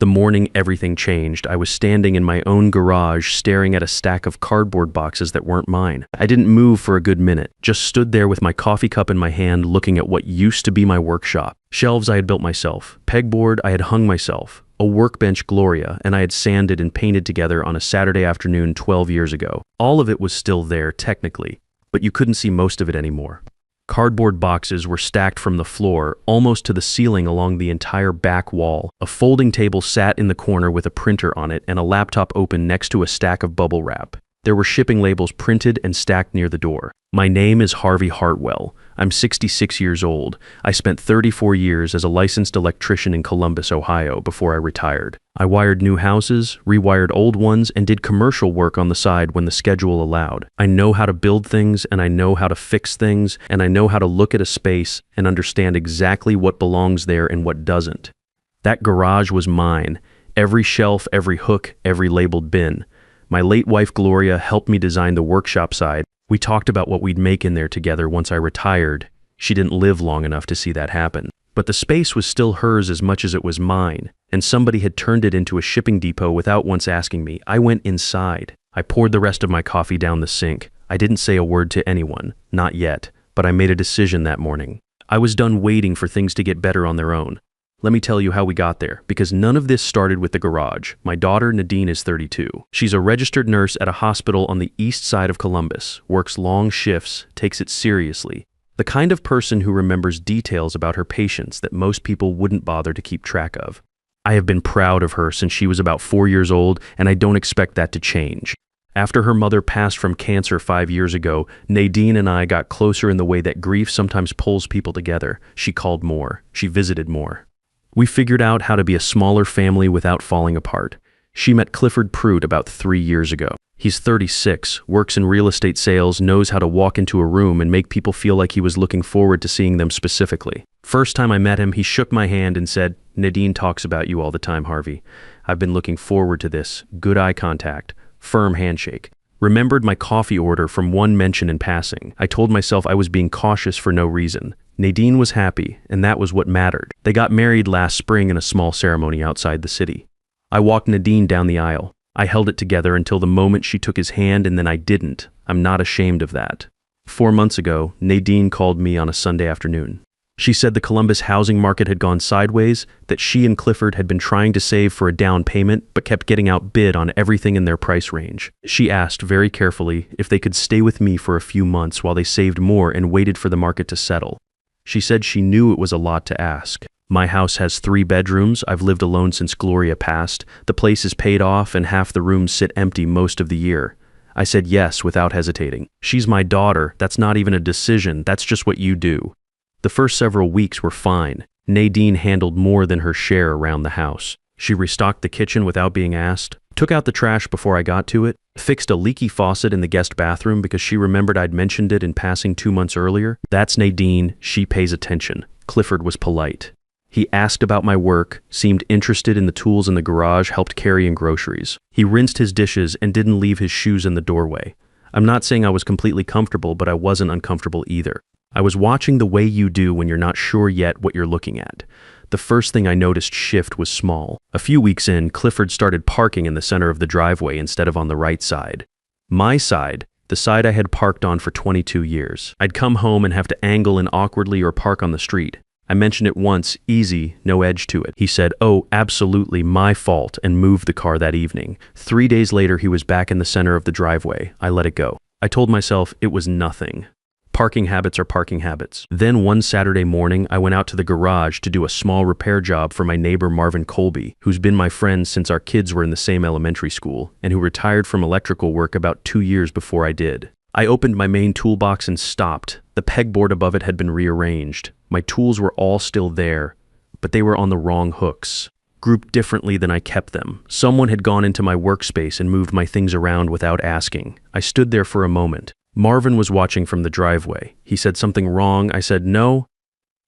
The morning everything changed, I was standing in my own garage staring at a stack of cardboard boxes that weren't mine. I didn't move for a good minute, just stood there with my coffee cup in my hand looking at what used to be my workshop. Shelves I had built myself, pegboard I had hung myself, a workbench Gloria, and I had sanded and painted together on a Saturday afternoon 12 years ago. All of it was still there, technically, but you couldn't see most of it anymore. Cardboard boxes were stacked from the floor, almost to the ceiling along the entire back wall. A folding table sat in the corner with a printer on it and a laptop open next to a stack of bubble wrap. There were shipping labels printed and stacked near the door. My name is Harvey Hartwell. I'm 66 years old. I spent 34 years as a licensed electrician in Columbus, Ohio, before I retired. I wired new houses, rewired old ones, and did commercial work on the side when the schedule allowed. I know how to build things, and I know how to fix things, and I know how to look at a space and understand exactly what belongs there and what doesn't. That garage was mine. Every shelf, every hook, every labeled bin. My late wife Gloria helped me design the workshop side. We talked about what we'd make in there together once I retired. She didn't live long enough to see that happen. But the space was still hers as much as it was mine, and somebody had turned it into a shipping depot without once asking me. I went inside. I poured the rest of my coffee down the sink. I didn't say a word to anyone, not yet, but I made a decision that morning. I was done waiting for things to get better on their own. Let me tell you how we got there, because none of this started with the garage. My daughter, Nadine, is 32. She's a registered nurse at a hospital on the east side of Columbus, works long shifts, takes it seriously. The kind of person who remembers details about her patients that most people wouldn't bother to keep track of. I have been proud of her since she was about 4 years old, and I don't expect that to change. After her mother passed from cancer 5 years ago, Nadine and I got closer in the way that grief sometimes pulls people together. She called more. She visited more. We figured out how to be a smaller family without falling apart. She met Clifford Pruitt about 3 years ago. He's 36, works in real estate sales, knows how to walk into a room and make people feel like he was looking forward to seeing them specifically. First time I met him, he shook my hand and said, "Nadine talks about you all the time, Harvey. I've been looking forward to this." Good eye contact, firm handshake. Remembered my coffee order from one mention in passing. I told myself I was being cautious for no reason. Nadine was happy, and that was what mattered. They got married last spring in a small ceremony outside the city. I walked Nadine down the aisle. I held it together until the moment she took his hand, and then I didn't. I'm not ashamed of that. 4 months ago, Nadine called me on a Sunday afternoon. She said the Columbus housing market had gone sideways, that she and Clifford had been trying to save for a down payment but kept getting outbid on everything in their price range. She asked very carefully if they could stay with me for a few months while they saved more and waited for the market to settle. She said she knew it was a lot to ask. My house has 3 bedrooms. I've lived alone since Gloria passed. The place is paid off and half the rooms sit empty most of the year. I said yes without hesitating. She's my daughter. That's not even a decision. That's just what you do. The first several weeks were fine. Nadine handled more than her share around the house. She restocked the kitchen without being asked, took out the trash before I got to it, fixed a leaky faucet in the guest bathroom because she remembered I'd mentioned it in passing 2 months earlier. That's Nadine. She pays attention. Clifford was polite. He asked about my work, seemed interested in the tools in the garage, helped carrying groceries. He rinsed his dishes and didn't leave his shoes in the doorway. I'm not saying I was completely comfortable, but I wasn't uncomfortable either. I was watching the way you do when you're not sure yet what you're looking at. The first thing I noticed shift was small. A few weeks in, Clifford started parking in the center of the driveway instead of on the right side. My side, the side I had parked on for 22 years. I'd come home and have to angle in awkwardly or park on the street. I mentioned it once, easy, no edge to it. He said, "Oh, absolutely my fault," and moved the car that evening. 3 days later, he was back in the center of the driveway. I let it go. I told myself it was nothing. Parking habits are parking habits. Then one Saturday morning, I went out to the garage to do a small repair job for my neighbor Marvin Colby, who's been my friend since our kids were in the same elementary school, and who retired from electrical work about 2 years before I did. I opened my main toolbox and stopped. The pegboard above it had been rearranged. My tools were all still there, but they were on the wrong hooks, grouped differently than I kept them. Someone had gone into my workspace and moved my things around without asking. I stood there for a moment. Marvin was watching from the driveway. He said something wrong. I said, "No.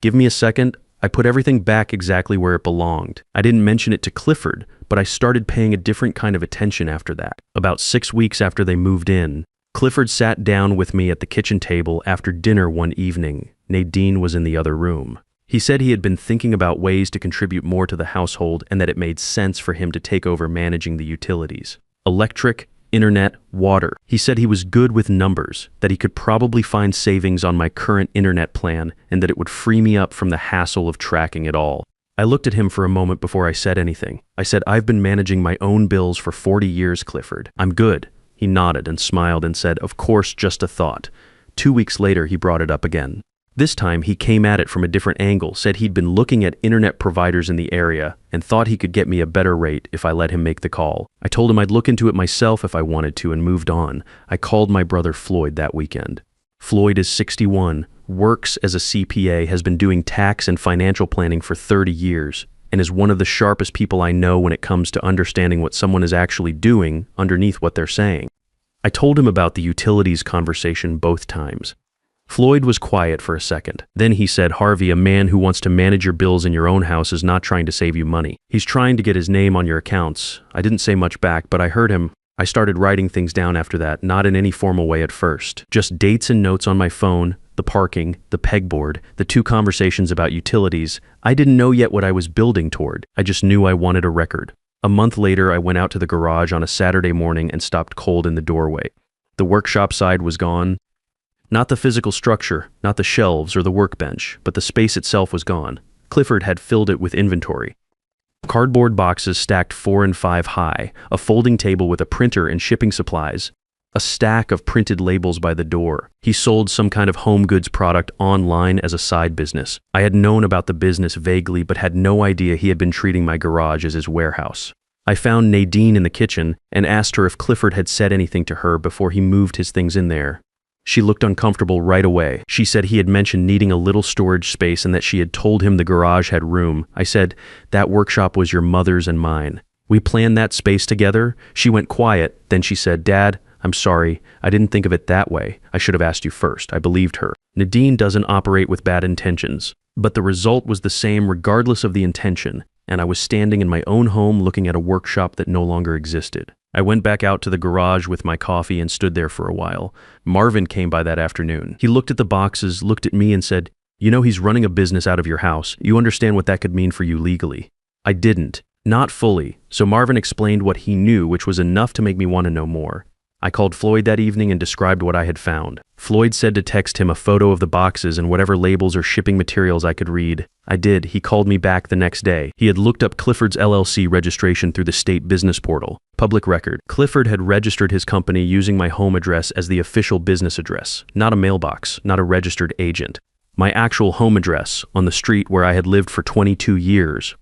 Give me a second." I put everything back exactly where it belonged. I didn't mention it to Clifford, but I started paying a different kind of attention after that. About 6 weeks after they moved in, Clifford sat down with me at the kitchen table after dinner one evening. Nadine was in the other room. He said he had been thinking about ways to contribute more to the household and that it made sense for him to take over managing the utilities. Electric, internet, water. He said he was good with numbers, that he could probably find savings on my current internet plan, and that it would free me up from the hassle of tracking it all. I looked at him for a moment before I said anything. I said, "I've been managing my own bills for 40 years, Clifford. I'm good." He nodded and smiled and said, "Of course, just a thought." 2 weeks later, he brought it up again. This time, he came at it from a different angle, said he'd been looking at internet providers in the area and thought he could get me a better rate if I let him make the call. I told him I'd look into it myself if I wanted to and moved on. I called my brother Floyd that weekend. Floyd is 61, works as a CPA, has been doing tax and financial planning for 30 years, and is one of the sharpest people I know when it comes to understanding what someone is actually doing underneath what they're saying. I told him about the utilities conversation both times. Floyd was quiet for a second. Then he said, "Harvey, a man who wants to manage your bills in your own house is not trying to save you money. He's trying to get his name on your accounts." I didn't say much back, but I heard him. I started writing things down after that, not in any formal way at first. Just dates and notes on my phone, the parking, the pegboard, the 2 conversations about utilities. I didn't know yet what I was building toward. I just knew I wanted a record. A month later, I went out to the garage on a Saturday morning and stopped cold in the doorway. The workshop side was gone. Not the physical structure, not the shelves or the workbench, but the space itself was gone. Clifford had filled it with inventory. Cardboard boxes stacked 4 and 5 high, a folding table with a printer and shipping supplies, a stack of printed labels by the door. He sold some kind of home goods product online as a side business. I had known about the business vaguely, but had no idea he had been treating my garage as his warehouse. I found Nadine in the kitchen and asked her if Clifford had said anything to her before he moved his things in there. She looked uncomfortable right away. She said he had mentioned needing a little storage space and that she had told him the garage had room. I said, "That workshop was your mother's and mine. We planned that space together." She went quiet. Then she said, "Dad, I'm sorry. I didn't think of it that way. I should have asked you first." I believed her. Nadine doesn't operate with bad intentions. But the result was the same regardless of the intention, and I was standing in my own home looking at a workshop that no longer existed. I went back out to the garage with my coffee and stood there for a while. Marvin came by that afternoon. He looked at the boxes, looked at me and said, "You know he's running a business out of your house. You understand what that could mean for you legally." I didn't. Not fully. So Marvin explained what he knew, which was enough to make me want to know more. I called Floyd that evening and described what I had found. Floyd said to text him a photo of the boxes and whatever labels or shipping materials I could read. I did. He called me back the next day. He had looked up Clifford's LLC registration through the state business portal. Public record. Clifford had registered his company using my home address as the official business address, not a mailbox, not a registered agent. My actual home address, on the street where I had lived for 22 years.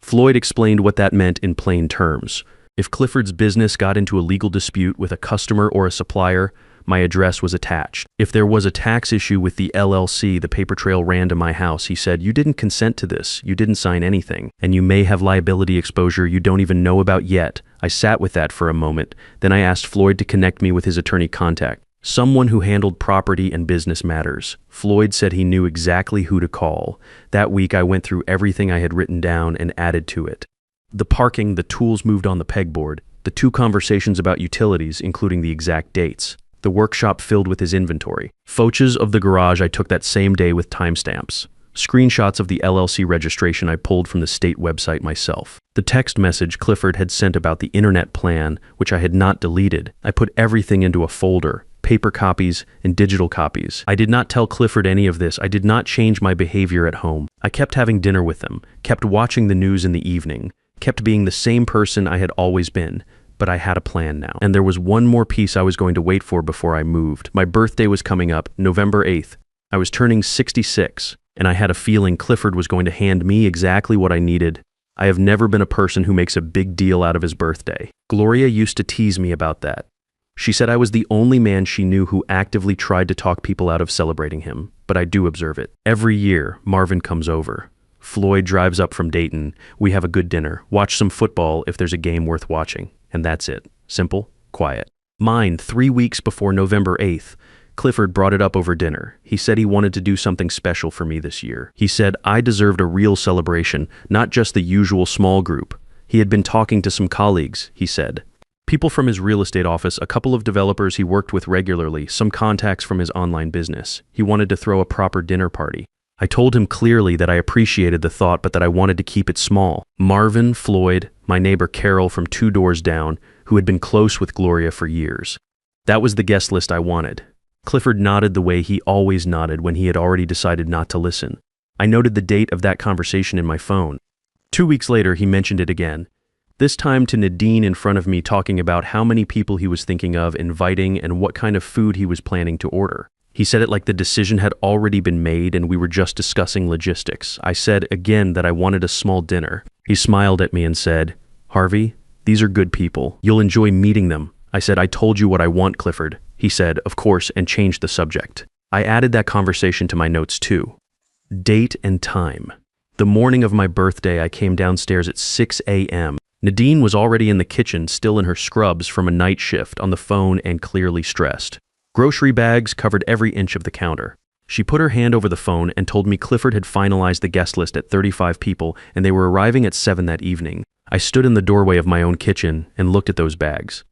Floyd explained what that meant in plain terms. If Clifford's business got into a legal dispute with a customer or a supplier, my address was attached. If there was a tax issue with the LLC, the paper trail ran to my house. He said, "You didn't consent to this, you didn't sign anything, and you may have liability exposure you don't even know about yet." I sat with that for a moment. Then I asked Floyd to connect me with his attorney contact, someone who handled property and business matters. Floyd said he knew exactly who to call. That week I went through everything I had written down and added to it. The parking, the tools moved on the pegboard, the 2 conversations about utilities, including the exact dates, the workshop filled with his inventory, photos of the garage I took that same day with timestamps, screenshots of the LLC registration I pulled from the state website myself, the text message Clifford had sent about the internet plan, which I had not deleted. I put everything into a folder, paper copies and digital copies. I did not tell Clifford any of this. I did not change my behavior at home. I kept having dinner with them, kept watching the news in the evening, kept being the same person I had always been, but I had a plan now. And there was one more piece I was going to wait for before I moved. My birthday was coming up, November 8th. I was turning 66, and I had a feeling Clifford was going to hand me exactly what I needed. I have never been a person who makes a big deal out of his birthday. Gloria used to tease me about that. She said I was the only man she knew who actively tried to talk people out of celebrating him, but I do observe it. Every year, Marvin comes over. Floyd drives up from Dayton. We have a good dinner, watch some football if there's a game worth watching, and that's it. Simple, quiet. Mine, 3 weeks before November 8th. Clifford brought it up over dinner. He said he wanted to do something special for me this year. He said I deserved a real celebration, not just the usual small group. He had been talking to some colleagues, he said. People from his real estate office, a couple of developers he worked with regularly, some contacts from his online business. He wanted to throw a proper dinner party. I told him clearly that I appreciated the thought, but that I wanted to keep it small. Marvin, Floyd, my neighbor Carol from 2 doors down, who had been close with Gloria for years. That was the guest list I wanted. Clifford nodded the way he always nodded when he had already decided not to listen. I noted the date of that conversation in my phone. 2 weeks later, he mentioned it again. This time to Nadine in front of me, talking about how many people he was thinking of inviting and what kind of food he was planning to order. He said it like the decision had already been made and we were just discussing logistics. I said again that I wanted a small dinner. He smiled at me and said, "Harvey, these are good people. You'll enjoy meeting them." I said, "I told you what I want, Clifford." He said, "Of course," and changed the subject. I added that conversation to my notes too. Date and time. The morning of my birthday, I came downstairs at 6 a.m. Nadine was already in the kitchen, still in her scrubs from a night shift, on the phone and clearly stressed. Grocery bags covered every inch of the counter. She put her hand over the phone and told me Clifford had finalized the guest list at 35 people and they were arriving at 7 that evening. I stood in the doorway of my own kitchen and looked at those bags.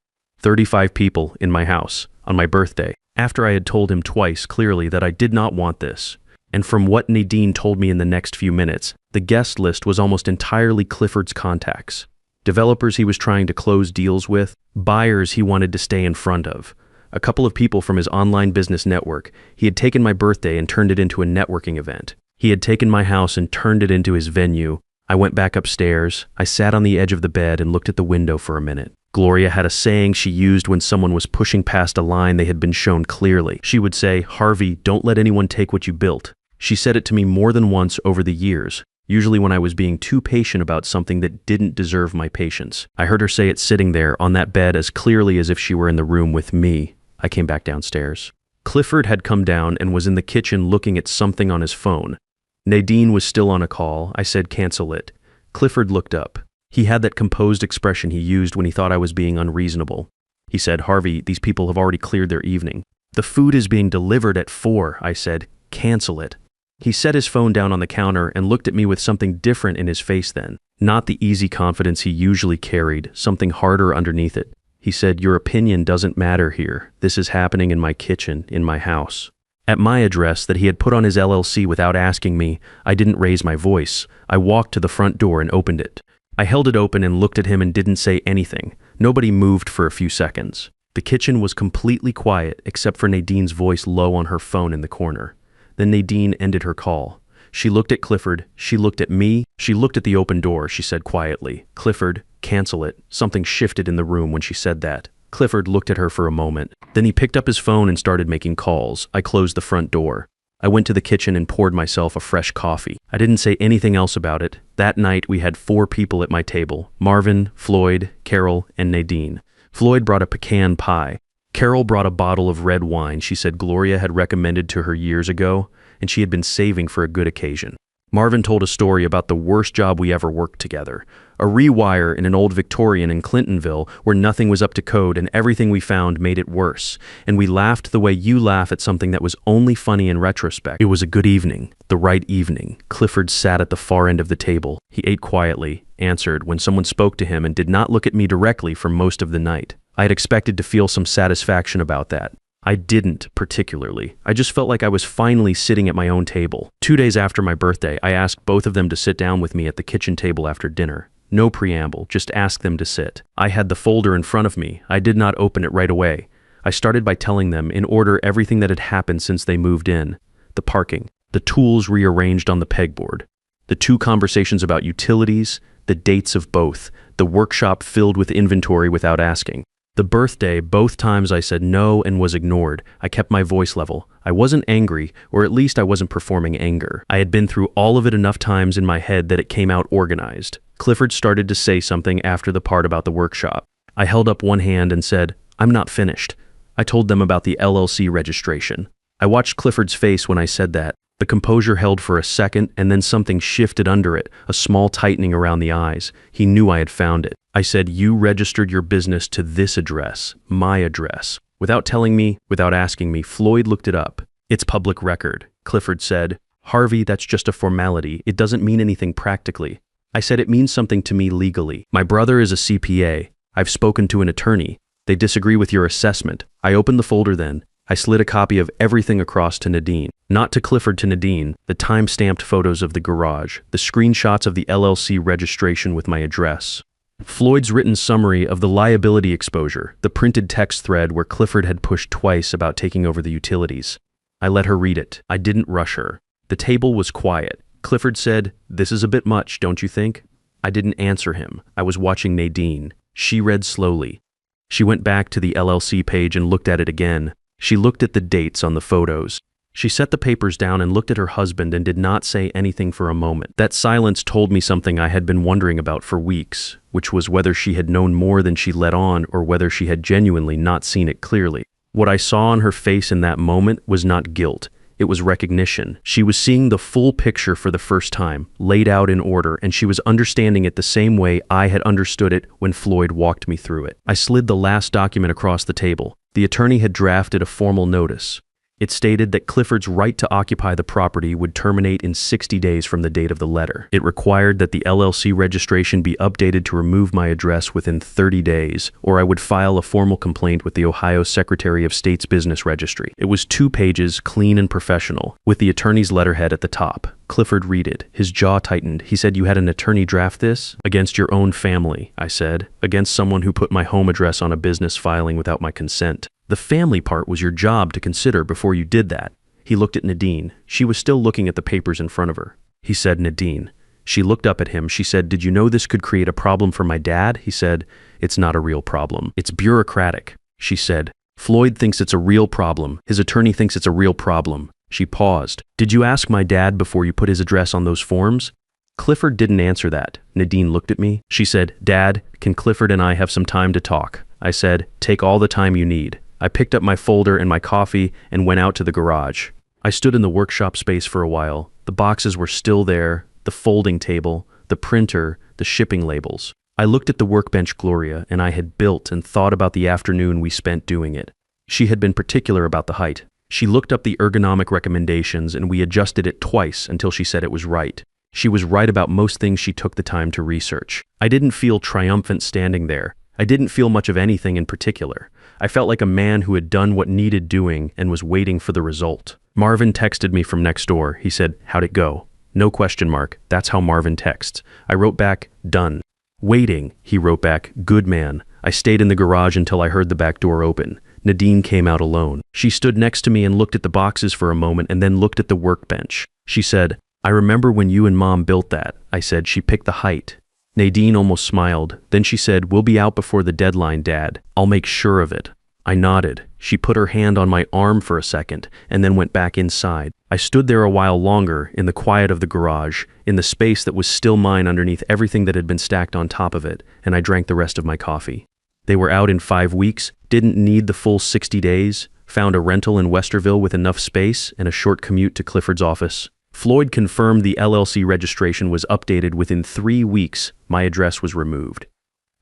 35 people in my house on my birthday, after I had told him twice clearly that I did not want this. And from what Nadine told me in the next few minutes, the guest list was almost entirely Clifford's contacts. Developers he was trying to close deals with, buyers he wanted to stay in front of. A couple of people from his online business network. He had taken my birthday and turned it into a networking event. He had taken my house and turned it into his venue. I went back upstairs. I sat on the edge of the bed and looked at the window for a minute. Gloria had a saying she used when someone was pushing past a line they had been shown clearly. She would say, "Harvey, don't let anyone take what you built." She said it to me more than once over the years, usually when I was being too patient about something that didn't deserve my patience. I heard her say it sitting there on that bed as clearly as if she were in the room with me. I came back downstairs. Clifford had come down and was in the kitchen looking at something on his phone. Nadine was still on a call. I said, "Cancel it." Clifford looked up. He had that composed expression he used when he thought I was being unreasonable. He said, "Harvey, these people have already cleared their evening." "The food is being delivered at 4, I said, "Cancel it." He set his phone down on the counter and looked at me with something different in his face then. Not the easy confidence he usually carried, something harder underneath it. He said, "Your opinion doesn't matter here. This is happening in my kitchen, in my house." At my address that he had put on his LLC without asking me, I didn't raise my voice. I walked to the front door and opened it. I held it open and looked at him and didn't say anything. Nobody moved for a few seconds. The kitchen was completely quiet except for Nadine's voice low on her phone in the corner. Then Nadine ended her call. She looked at Clifford. She looked at me. She looked at the open door. She said quietly, "Clifford, cancel it." Something shifted in the room when she said that. Clifford looked at her for a moment. Then he picked up his phone and started making calls. I closed the front door. I went to the kitchen and poured myself a fresh coffee. I didn't say anything else about it. That night we had 4 people at my table: Marvin, Floyd, Carol, and Nadine. Floyd brought a pecan pie. Carol brought a bottle of red wine she said Gloria had recommended to her years ago, and she had been saving for a good occasion. Marvin told a story about the worst job we ever worked together. A rewire in an old Victorian in Clintonville where nothing was up to code and everything we found made it worse. And we laughed the way you laugh at something that was only funny in retrospect. It was a good evening, the right evening. Clifford sat at the far end of the table. He ate quietly, answered when someone spoke to him, and did not look at me directly for most of the night. I had expected to feel some satisfaction about that. I didn't, particularly. I just felt like I was finally sitting at my own table. 2 days after my birthday, I asked both of them to sit down with me at the kitchen table after dinner. No preamble, just ask them to sit. I had the folder in front of me. I did not open it right away. I started by telling them, in order, everything that had happened since they moved in. The parking, the tools rearranged on the pegboard, the 2 conversations about utilities, the dates of both, the workshop filled with inventory without asking. The birthday, both times I said no and was ignored. I kept my voice level. I wasn't angry, or at least I wasn't performing anger. I had been through all of it enough times in my head that it came out organized. Clifford started to say something after the part about the workshop. I held up one hand and said, "I'm not finished." I told them about the LLC registration. I watched Clifford's face when I said that. The composure held for a second, and then something shifted under it, a small tightening around the eyes. He knew I had found it. I said, "You registered your business to this address, my address." Without telling me, without asking me, Floyd looked it up. "It's public record." Clifford said, "Harvey, that's just a formality. It doesn't mean anything practically." I said, "It means something to me legally. My brother is a CPA. I've spoken to an attorney. They disagree with your assessment." I opened the folder then. I slid a copy of everything across to Nadine. Not to Clifford, to Nadine, the time-stamped photos of the garage, the screenshots of the LLC registration with my address, Floyd's written summary of the liability exposure, the printed text thread where Clifford had pushed twice about taking over the utilities. I let her read it. I didn't rush her. The table was quiet. Clifford said, "This is a bit much, don't you think?" I didn't answer him. I was watching Nadine. She read slowly. She went back to the LLC page and looked at it again. She looked at the dates on the photos. She set the papers down and looked at her husband and did not say anything for a moment. That silence told me something I had been wondering about for weeks, which was whether she had known more than she let on or whether she had genuinely not seen it clearly. What I saw on her face in that moment was not guilt. It was recognition. She was seeing the full picture for the first time, laid out in order, and she was understanding it the same way I had understood it when Floyd walked me through it. I slid the last document across the table. The attorney had drafted a formal notice. It stated that Clifford's right to occupy the property would terminate in 60 days from the date of the letter. It required that the LLC registration be updated to remove my address within 30 days, or I would file a formal complaint with the Ohio Secretary of State's Business Registry. It was 2 pages, clean and professional, with the attorney's letterhead at the top. Clifford read it. His jaw tightened. He said, "You had an attorney draft this? Against your own family," I said. "Against someone who put my home address on a business filing without my consent. The family part was your job to consider before you did that." He looked at Nadine. She was still looking at the papers in front of her. He said, "Nadine." She looked up at him. She said, "Did you know this could create a problem for my dad?" He said, "It's not a real problem. It's bureaucratic." She said, "Floyd thinks it's a real problem. His attorney thinks it's a real problem." She paused. "Did you ask my dad before you put his address on those forms?" Clifford didn't answer that. Nadine looked at me. She said, "Dad, can Clifford and I have some time to talk?" I said, "Take all the time you need." I picked up my folder and my coffee and went out to the garage. I stood in the workshop space for a while. The boxes were still there, the folding table, the printer, the shipping labels. I looked at the workbench Gloria and I had built and thought about the afternoon we spent doing it. She had been particular about the height. She looked up the ergonomic recommendations and we adjusted it twice until she said it was right. She was right about most things she took the time to research. I didn't feel triumphant standing there. I didn't feel much of anything in particular. I felt like a man who had done what needed doing and was waiting for the result. Marvin texted me from next door. He said, "How'd it go?" No question mark. That's how Marvin texts. I wrote back, "Done." "Waiting," he wrote back, "Good man." I stayed in the garage until I heard the back door open. Nadine came out alone. She stood next to me and looked at the boxes for a moment and then looked at the workbench. She said, "I remember when you and Mom built that." I said, "She picked the height." Nadine almost smiled. Then she said, "We'll be out before the deadline, Dad. I'll make sure of it." I nodded. She put her hand on my arm for a second and then went back inside. I stood there a while longer in the quiet of the garage, in the space that was still mine underneath everything that had been stacked on top of it, and I drank the rest of my coffee. They were out in 5 weeks, didn't need the full 60 days, found a rental in Westerville with enough space and a short commute to Clifford's office. Floyd confirmed the LLC registration was updated within 3 weeks. My address was removed.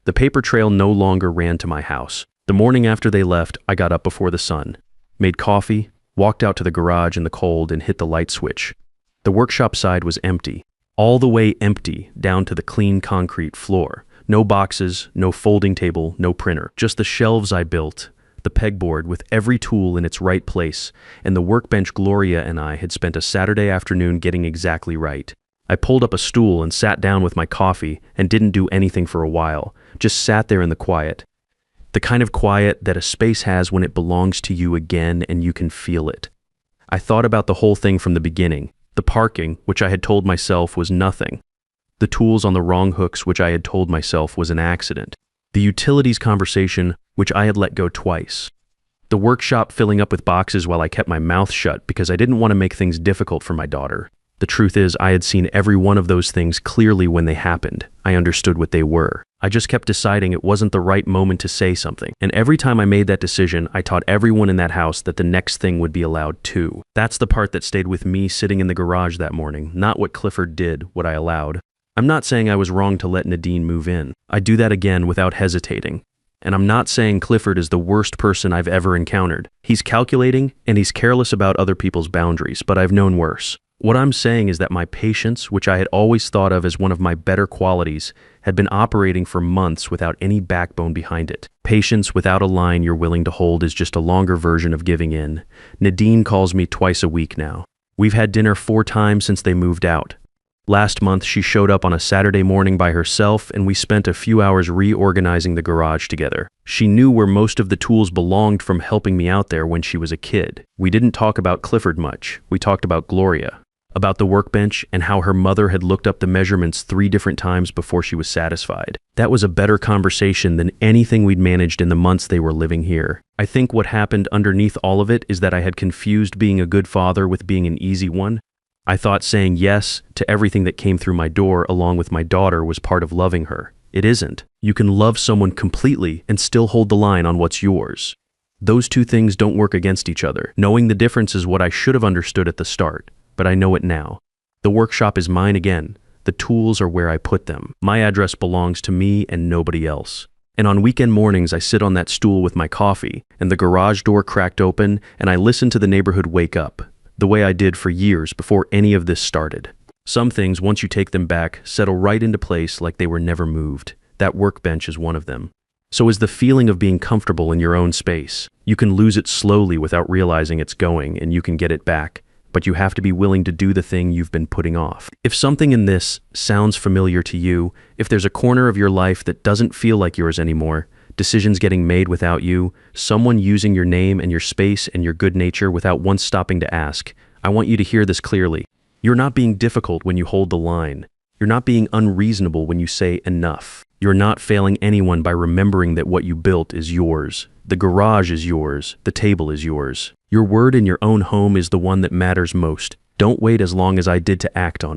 The paper trail no longer ran to my house. The morning after they left, I got up before the sun, made coffee, walked out to the garage in the cold and hit the light switch. The workshop side was empty, all the way empty down to the clean concrete floor. No boxes, no folding table, no printer. Just the shelves I built, the pegboard with every tool in its right place, and the workbench Gloria and I had spent a Saturday afternoon getting exactly right. I pulled up a stool and sat down with my coffee and didn't do anything for a while, just sat there in the quiet. The kind of quiet that a space has when it belongs to you again and you can feel it. I thought about the whole thing from the beginning. The parking, which I had told myself was nothing. The tools on the wrong hooks, which I had told myself was an accident. The utilities conversation, which I had let go twice. The workshop filling up with boxes while I kept my mouth shut because I didn't want to make things difficult for my daughter. The truth is, I had seen every one of those things clearly when they happened. I understood what they were. I just kept deciding it wasn't the right moment to say something. And every time I made that decision, I taught everyone in that house that the next thing would be allowed too. That's the part that stayed with me sitting in the garage that morning, not what Clifford did, what I allowed. I'm not saying I was wrong to let Nadine move in. I'd do that again without hesitating. And I'm not saying Clifford is the worst person I've ever encountered. He's calculating and he's careless about other people's boundaries, but I've known worse. What I'm saying is that my patience, which I had always thought of as one of my better qualities, had been operating for months without any backbone behind it. Patience without a line you're willing to hold is just a longer version of giving in. Nadine calls me twice a week now. We've had dinner 4 times since they moved out. Last month, she showed up on a Saturday morning by herself, and we spent a few hours reorganizing the garage together. She knew where most of the tools belonged from helping me out there when she was a kid. We didn't talk about Clifford much. We talked about Gloria, about the workbench, and how her mother had looked up the measurements 3 different times before she was satisfied. That was a better conversation than anything we'd managed in the months they were living here. I think what happened underneath all of it is that I had confused being a good father with being an easy one. I thought saying yes to everything that came through my door along with my daughter was part of loving her. It isn't. You can love someone completely and still hold the line on what's yours. Those 2 things don't work against each other. Knowing the difference is what I should have understood at the start, but I know it now. The workshop is mine again. The tools are where I put them. My address belongs to me and nobody else. And on weekend mornings, I sit on that stool with my coffee, and the garage door cracked open, and I listen to the neighborhood wake up, the way I did for years before any of this started. Some things, once you take them back, settle right into place like they were never moved. That workbench is one of them. So is the feeling of being comfortable in your own space. You can lose it slowly without realizing it's going, and you can get it back, but you have to be willing to do the thing you've been putting off. If something in this sounds familiar to you, if there's a corner of your life that doesn't feel like yours anymore, decisions getting made without you, someone using your name and your space and your good nature without once stopping to ask, I want you to hear this clearly. You're not being difficult when you hold the line. You're not being unreasonable when you say enough. You're not failing anyone by remembering that what you built is yours. The garage is yours. The table is yours. Your word in your own home is the one that matters most. Don't wait as long as I did to act on it.